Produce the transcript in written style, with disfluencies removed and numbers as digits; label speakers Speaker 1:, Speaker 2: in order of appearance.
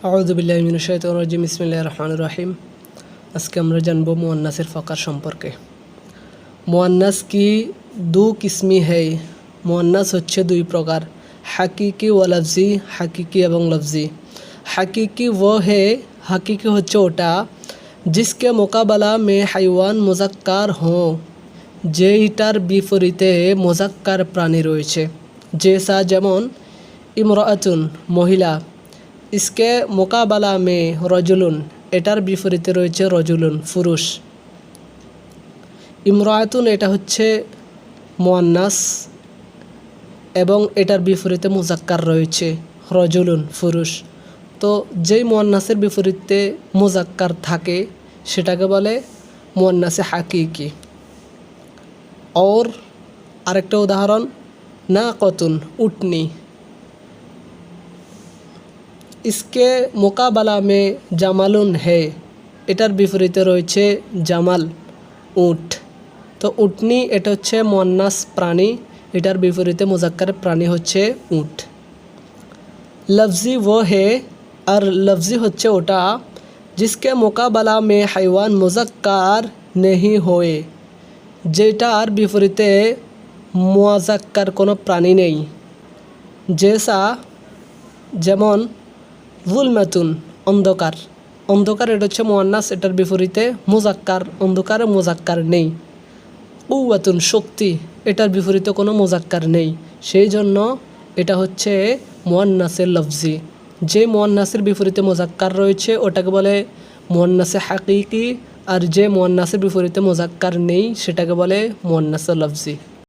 Speaker 1: আউযু বিল্লাহি মিনাশ শাইতানির রাজিম বিসমিল্লাহির রহমানির রহিম। আজকে আমরা জানব মুয়ান্নাসের ফকার সম্পর্কে। মুয়ান্নাস কি দু কিসমি है। মুয়ান্নাস হচ্ছে দুই প্রকার, হাকিকি ও লফজি। হাকিকি এবং লফজি। হাকিকি वो है, হাকিকি হচ্ছে ওটা जिसके मुकाबला में হাইওয়ান মুজাক্কার हों, যেইটার বিপরীতে মুজাক্কার প্রাণী রয়েছে। জেসা যেমন ইমরাআতুন মহিলা, इसके मुकाबला में रजुलुन এটার বিপরীতে রয়েছে রজুলুন পুরুষ। ইমরাআতুন এটা হচ্ছে মুয়ান্নাস এবং এটার বিপরীতে মুজাক্কার রয়েছে রজুলুন পুরুষ। তো যেই মুয়ান্নাসের বিপরীতে মুজাক্কার থাকে সেটাকে বলে মুয়ান্নাসে হাকিকি। और আরেকটা উদাহরণ নাকাতুন উটনি, इसके मुकाबला में জামালুন है এটার বিপরীতে রয়েছে জামাল উট। তো উটনি এটা হচ্ছে মুয়ান্নাস প্রাণী, এটার বিপরীতে মুজাক্কার প্রাণী হচ্ছে উট। লফজি वो है, আর লফজি হচ্ছে ওটা जिसके मुकाबला में হাইওয়ান মুজাক্কার नहीं होए, যেটার বিপরীতে মুজাক্কার কোনো প্রাণী নেই। জেসা যেমন যুলমাতুন অন্ধকার, অন্ধকার এটা হচ্ছে মুয়ান্নাস, এটার বিপরীতে মুজাক্কার, অন্ধকারে মুজাক্কার নেই। কুওয়াতুন শক্তি, এটার বিপরীতে কোনো মুজাক্কার নেই, সেই জন্য এটা হচ্ছে মুয়ান্নাসের লফজি। যে মুয়ান্নাসের বিপরীতে মুজাক্কার রয়েছে ওটাকে বলে মুয়ান্নাসে হাকিকি, আর যে মুয়ান্নাসের বিপরীতে মুজাক্কার নেই সেটাকে বলে মুয়ান্নাসে লফজি।